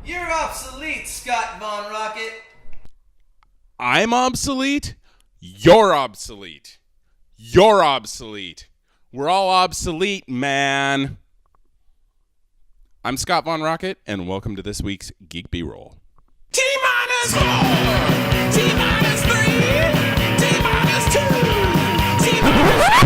You're obsolete, Scott VonRocket. I'm obsolete? You're obsolete. You're obsolete. We're all obsolete, man. I'm Scott VonRocket, and welcome to this week's Geek B-Roll. T-4, T-3, T-2, T-.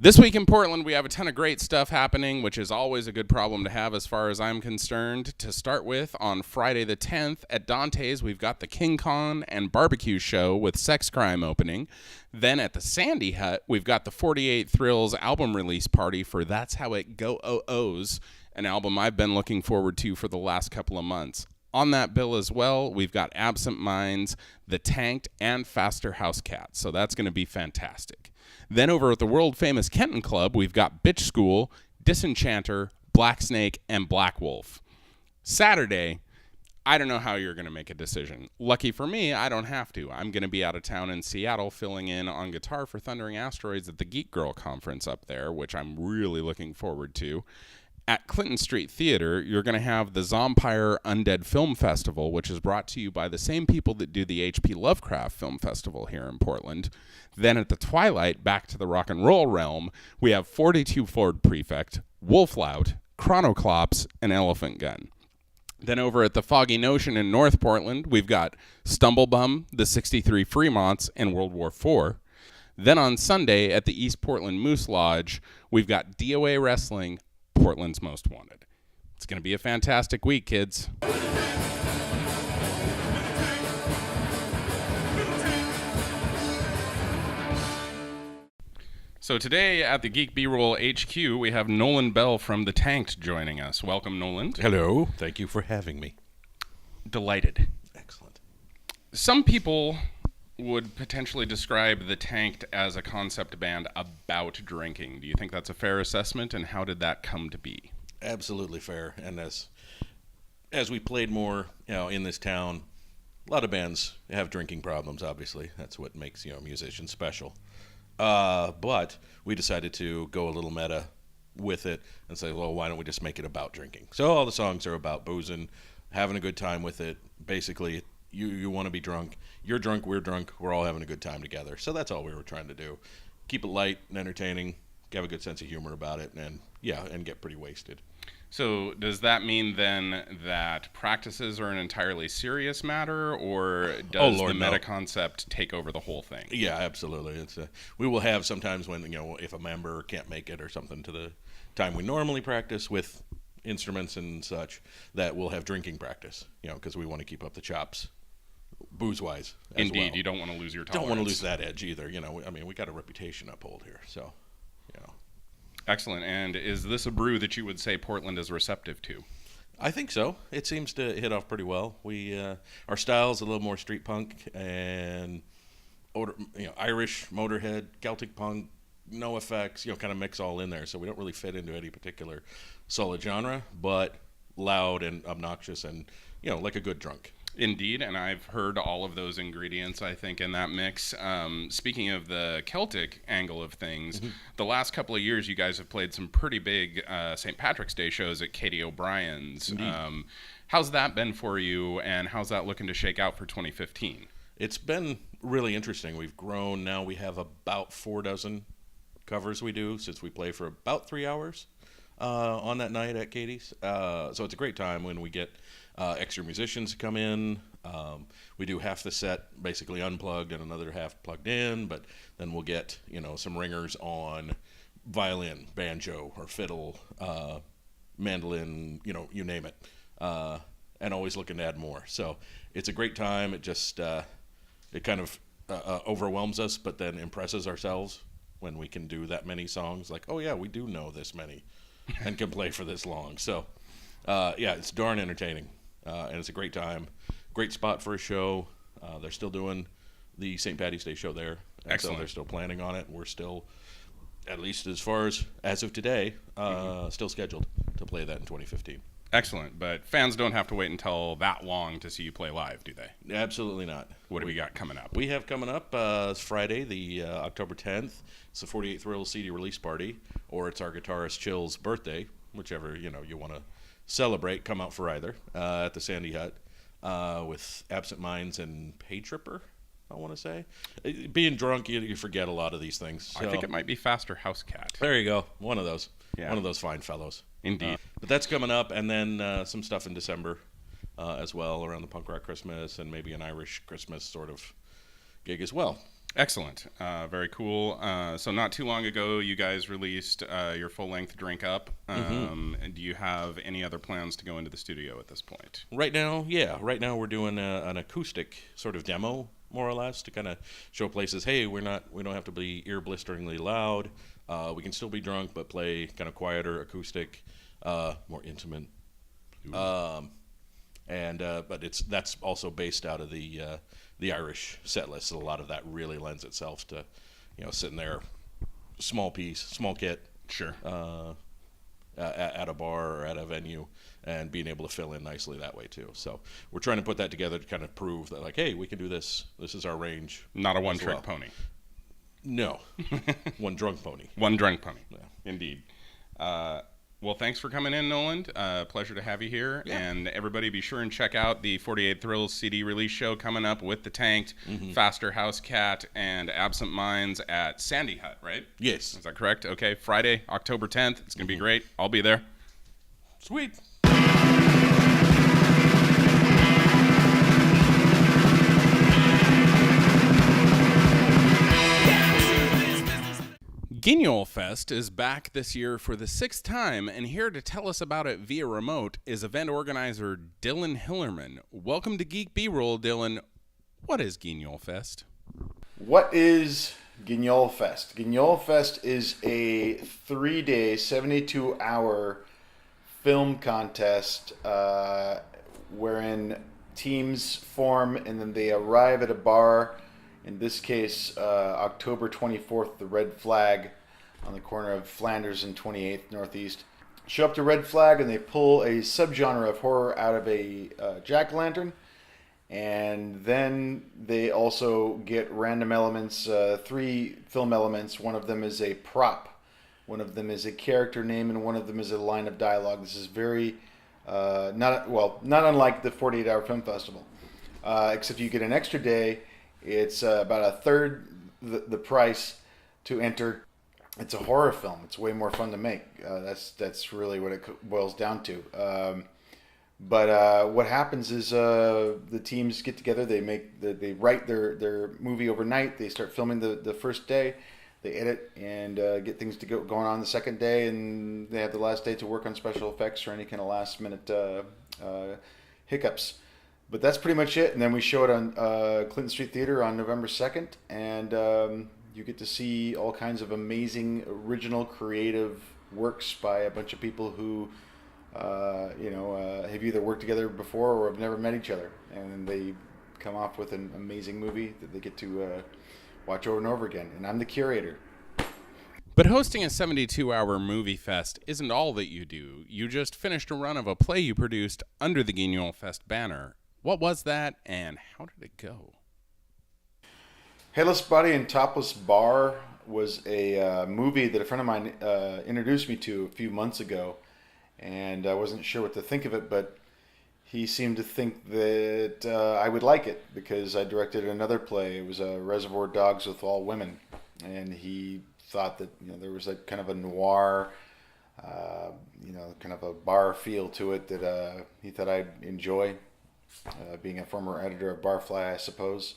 This week in Portland, we have a ton of great stuff happening, which is always a good problem to have as far as I'm concerned. To start with, on Friday the 10th at Dante's, we've got the King Kong and Barbecue Show with Sex Crime opening. Then at the Sandy Hut, we've got the 48 Thrills album release party for That's How It Go-Oh-Ohs, an album I've been looking forward to for the last couple of months. On that bill as well, we've got Absent Minds, The Tanked, and Faster House Cats, so that's going to be fantastic. Then over at the world-famous Kenton Club, we've got Bitch School, Disenchanter, Black Snake, and Black Wolf. Saturday, I don't know how you're going to make a decision. Lucky for me, I don't have to. I'm going to be out of town in Seattle filling in on guitar for Thundering Asteroids at the Geek Girl conference up there, which I'm really looking forward to. At Clinton Street Theater, you're going to have the Zompire Undead Film Festival, which is brought to you by the same people that do the H.P. Lovecraft Film Festival here in Portland. Then at the Twilight, back to the rock and roll realm, we have 42 Ford Prefect, Wolflout, Chronoclops, and Elephant Gun. Then over at the Foggy Notion in North Portland, we've got Stumblebum, the 63 Fremonts, and World War IV. Then on Sunday at the East Portland Moose Lodge, we've got DOA Wrestling, Portland's Most Wanted. It's going to be a fantastic week, kids. So today at the Geek B-Roll HQ, we have Noland Bell from The Tanked joining us. Welcome, Noland. Hello. Thank you for having me. Delighted. Excellent. Some people would potentially describe The Tanked as a concept band about drinking. Do you think that's a fair assessment, and how did that come to be? Absolutely fair. And as we played more, in this town, a lot of bands have drinking problems, obviously. That's what makes, musicians special. But we decided to go a little meta with it and say, well, why don't we just make it about drinking? So all the songs are about boozing, having a good time with it. Basically, you want to be drunk. You're drunk, we're drunk. We're all having a good time together. So that's all we were trying to do. Keep it light and entertaining, have a good sense of humor about it, and get pretty wasted. So does that mean then that practices are an entirely serious matter, or does the meta concept take over the whole thing? Yeah, absolutely. We will have sometimes when, if a member can't make it or something to the time we normally practice with instruments and such, that we'll have drinking practice, because we want to keep up the chops booze-wise as Indeed, well. You don't want to lose your tolerance. Don't want to lose that edge either. We got a reputation to uphold here, so, Excellent. And is this a brew that you would say Portland is receptive to? I think so. It seems to hit off pretty well. Our style's a little more street punk and Irish, Motorhead, Celtic punk, no effects, kind of mix all in there. So we don't really fit into any particular solid genre, but loud and obnoxious and, like a good drunk. Indeed, and I've heard all of those ingredients, I think, in that mix. Speaking of the Celtic angle of things, the last couple of years you guys have played some pretty big St. Patrick's Day shows at Katie O'Brien's. How's that been for you, and how's that looking to shake out for 2015? It's been really interesting. We've grown. Now we have about 4 dozen covers we do since we play for about 3 hours on that night at Katie's. So it's a great time when we get extra musicians come in. We do half the set basically unplugged and another half plugged in, but then we'll get some ringers on violin, banjo, or fiddle, mandolin, you name it, and always looking to add more. So it's a great time. It just it kind of overwhelms us, but then impresses ourselves when we can do that many songs. Like, oh yeah, we do know this many and can play for this long. So it's darn entertaining. And it's a great time. Great spot for a show. They're still doing the St. Patty's Day show there. Excellent. So they're still planning on it. We're still, at least as far as of today, still scheduled to play that in 2015. Excellent. But fans don't have to wait until that long to see you play live, do they? Absolutely not. What do we got coming up? We have coming up Friday, the October 10th. It's the 48 Thrills CD release party, or it's our guitarist Chill's birthday. whichever you want to celebrate. Come out for either at the Sandy Hut with Absent Minds and Pay Tripper. I want to say, being drunk, you forget a lot of these things. So. I think it might be Faster House Cat. There you go, one of those, Yeah. one of those fine fellows. Indeed. But that's coming up, and then some stuff in December as well around the Punk Rock Christmas and maybe an Irish Christmas sort of gig as well. Excellent. Very cool. So not too long ago, you guys released your full-length Drink Up. And do you have any other plans to go into the studio at this point? Right now, we're doing an acoustic sort of demo, more or less, to kind of show places, hey, we don't have to be ear-blisteringly loud. We can still be drunk, but play kind of quieter, acoustic, more intimate. But that's also based out of the Irish set list. So a lot of that really lends itself to, sitting there, small piece, small kit, Sure. at a bar or at a venue, and being able to fill in nicely that way too. So we're trying to put that together to kind of prove that, like, hey, we can do this. This is our range. Not a one-trick pony. No, one drunk pony. One drunk pony. Yeah. Indeed. Well, thanks for coming in, Noland. Pleasure to have you here. Yeah. And everybody be sure and check out the 48 Thrills CD release show coming up with The Tanked, Faster House Cat, and Absent Minds at Sandy Hut, right? Yes. Is that correct? Okay, Friday, October 10th. It's going to be great. I'll be there. Sweet. Guignol Fest is back this year for the 6th time, and here to tell us about it via remote is event organizer Dylan Hillerman. Welcome to Geek B-Roll, Dylan. What is Guignol Fest? What is Guignol Fest? Guignol Fest is a 3-day, 72-hour film contest wherein teams form and then they arrive at a bar. In this case, October 24th, the Red Flag on the corner of Flanders and 28th Northeast. Show up to Red Flag and they pull a subgenre of horror out of a jack-o'-lantern. And then they also get random elements, 3 film elements. One of them is a prop, one of them is a character name, and one of them is a line of dialogue. This is very, not unlike the 48-hour film festival, except you get an extra day. It's about a third the price to enter. It's a horror film. It's way more fun to make. That's really what it boils down to. But what happens is the teams get together. They write their movie overnight. They start filming the first day. They edit and get things going on the second day, and they have the last day to work on special effects or any kind of last minute hiccups. But that's pretty much it. And then we show it on Clinton Street Theater on November 2nd. And you get to see all kinds of amazing, original, creative works by a bunch of people who, have either worked together before or have never met each other. And they come off with an amazing movie that they get to watch over and over again. And I'm the curator. But hosting a 72-hour movie fest isn't all that you do. You just finished a run of a play you produced under the Guignol Fest banner. What was that, and how did it go? Headless Body and Topless Bar was a movie that a friend of mine introduced me to a few months ago, and I wasn't sure what to think of it, but he seemed to think that I would like it because I directed another play. It was Reservoir Dogs with All Women, and he thought that there was like kind of a noir, kind of a bar feel to it that he thought I'd enjoy. Being a former editor of Barfly, I suppose,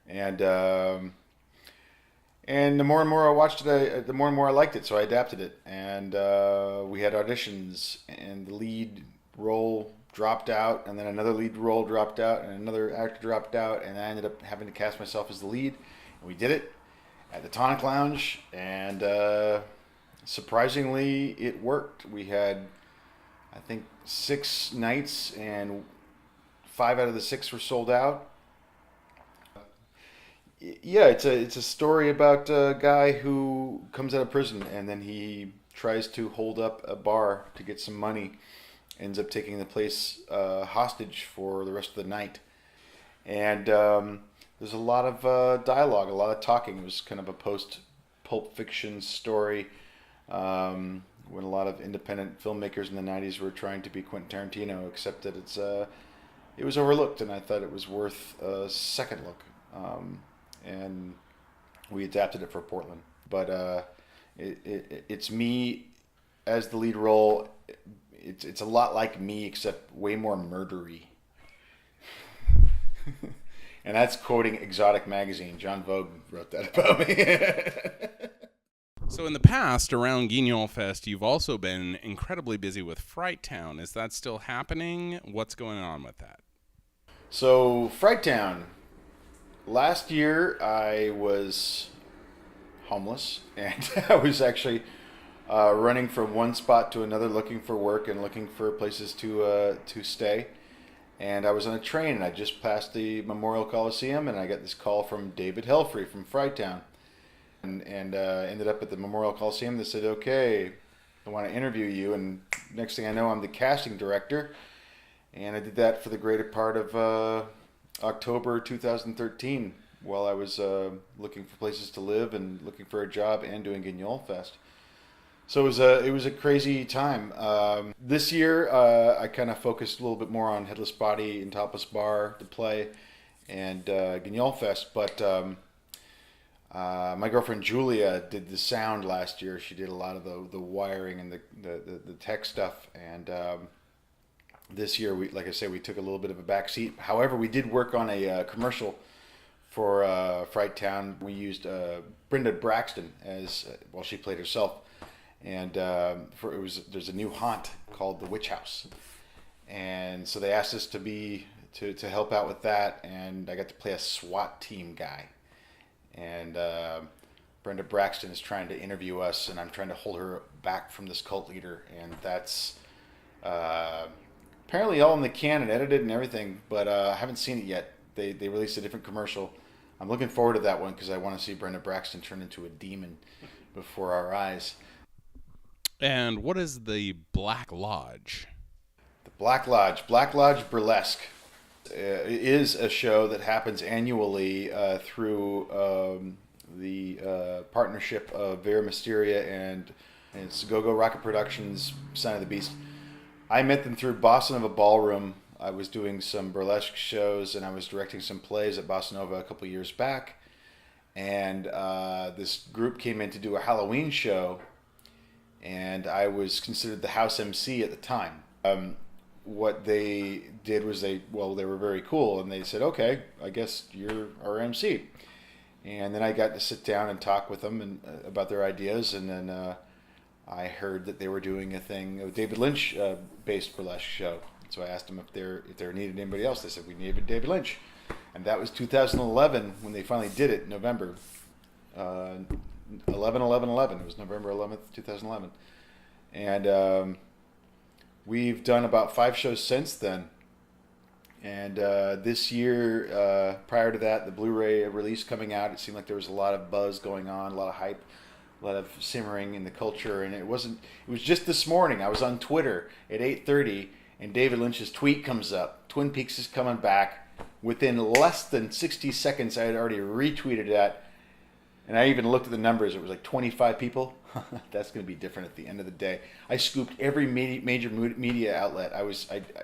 and the more and more I watched it, the more and more I liked it. So I adapted it, and we had auditions, and the lead role dropped out, and then another lead role dropped out, and another actor dropped out, and I ended up having to cast myself as the lead. And we did it at the Tonic Lounge, and surprisingly, it worked. We had, I think, 6 nights, and 5 out of the 6 were sold out. Yeah, it's a story about a guy who comes out of prison and then he tries to hold up a bar to get some money. Ends up taking the place hostage for the rest of the night. And there's a lot of dialogue, a lot of talking. It was kind of a post-Pulp Fiction story when a lot of independent filmmakers in the 90s were trying to be Quentin Tarantino, except that it was overlooked, and I thought it was worth a second look. And we adapted it for Portland. But it's me as the lead role. It's a lot like me, except way more murdery. And that's quoting Exotic Magazine. John Vogue wrote that about me. So in the past, around Guignol Fest, you've also been incredibly busy with Fright Town. Is that still happening? What's going on with that? So, Fright Town. Last year, I was homeless, and I was actually running from one spot to another, looking for work and looking for places to stay. And I was on a train, and I just passed the Memorial Coliseum, and I got this call from David Helfrey from Fright Town. And ended up at the Memorial Coliseum. They said, okay, I want to interview you. And next thing I know, I'm the casting director. And I did that for the greater part of October 2013 while I was looking for places to live and looking for a job and doing Guignol Fest. So it was a crazy time. This year, I kind of focused a little bit more on Headless Body and Topless Bar to play and Guignol Fest. But my girlfriend Julia did the sound last year. She did a lot of the wiring and the tech stuff. And this year, like I say, we took a little bit of a back seat. However, we did work on a commercial for Fright Town. We used Brenda Braxton as she played herself. And there's a new haunt called the Witch House. And so they asked us to help out with that. And I got to play a SWAT team guy. And Brenda Braxton is trying to interview us, and I'm trying to hold her back from this cult leader. And that's apparently all in the can and edited and everything, but I haven't seen it yet. They released a different commercial. I'm looking forward to that one because I want to see Brenda Braxton turn into a demon before our eyes. And what is the Black Lodge? The Black Lodge Burlesque is a show that happens annually through the partnership of Vera Mysteria and it's Go-Go Rocket Productions, Sign of the Beast. I met them through Bossa Nova Ballroom. I was doing some burlesque shows and I was directing some plays at Bossa Nova a couple years back. And this group came in to do a Halloween show, and I was considered the house MC at the time. What they did was they were very cool, and they said, okay, I guess you're our MC. And then I got to sit down and talk with them and about their ideas, and then I heard that they were doing a David Lynch based burlesque show. So I asked them if there needed anybody else. They said, we needed David Lynch. And that was 2011 when they finally did it, November. 11/11/11. It was November 11th, 2011. And we've done about 5 shows since then. And this year, prior to that, the Blu-ray release coming out, it seemed like there was a lot of buzz going on, a lot of hype, a lot of simmering in the culture. And it was just this morning. I was on Twitter at 8:30, and David Lynch's tweet comes up. Twin Peaks is coming back. Within less than 60 seconds, I had already retweeted that. And I even looked at the numbers. It was like 25 people. That's going to be different at the end of the day. I scooped every major media outlet.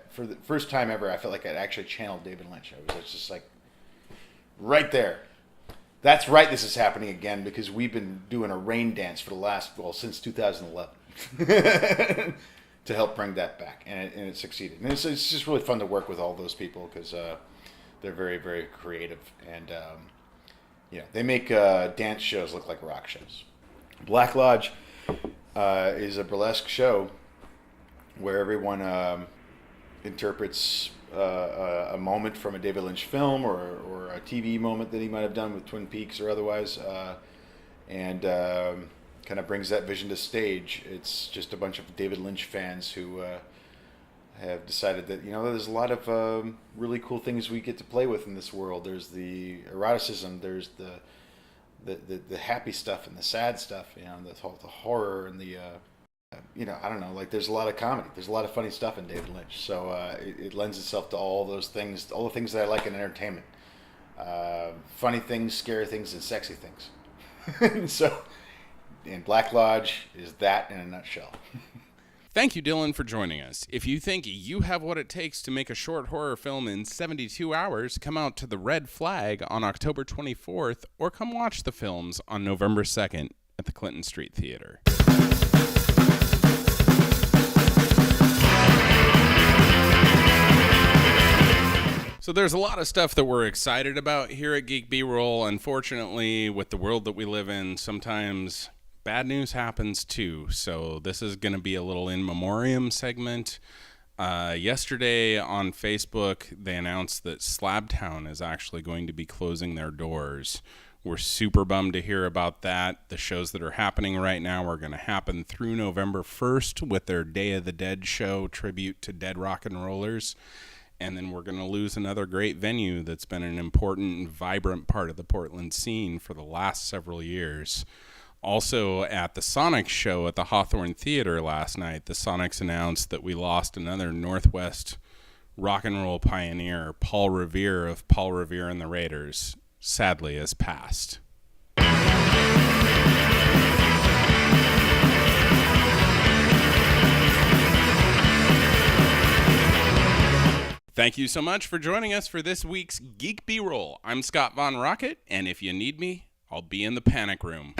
For the first time ever, I felt like I'd actually channeled David Lynch. I was just like, right there. That's right, this is happening again, because we've been doing a rain dance for since 2011 to help bring that back. And it succeeded. And it's just really fun to work with all those people because they're very, very creative. And they make dance shows look like rock shows. Black Lodge is a burlesque show where everyone interprets a moment from a David Lynch film or a TV moment that he might have done with Twin Peaks or otherwise, and kind of brings that vision to stage. It's just a bunch of David Lynch fans who have decided that there's a lot of really cool things we get to play with in this world. There's the eroticism, there's the happy stuff and the sad stuff, the horror and the I don't know, like there's a lot of comedy, there's a lot of funny stuff in David Lynch, so it lends itself to all those things, all the things that I like in entertainment, funny things, scary things, and sexy things. So And Black Lodge is that in a nutshell. Thank you, Dylan, for joining us. If you think you have what it takes to make a short horror film in 72 hours, come out to the Red Flag on October 24th, or come watch the films on November 2nd at the Clinton Street Theater. So there's a lot of stuff that we're excited about here at Geek B-Roll. Unfortunately, with the world that we live in, sometimes bad news happens too. So this is going to be a little in memoriam segment. Yesterday on Facebook, they announced that Slabtown is actually going to be closing their doors. We're super bummed to hear about that. The shows that are happening right now are going to happen through November 1st with their Day of the Dead show, tribute to dead rock and rollers. And then we're going to lose another great venue that's been an important and vibrant part of the Portland scene for the last several years. Also, at the Sonics show at the Hawthorne Theater last night, the Sonics announced that we lost another Northwest rock and roll pioneer, Paul Revere of Paul Revere and the Raiders, sadly has passed. Thank you so much for joining us for this week's Geek B-Roll. I'm Scott VonRocket, and if you need me, I'll be in the panic room.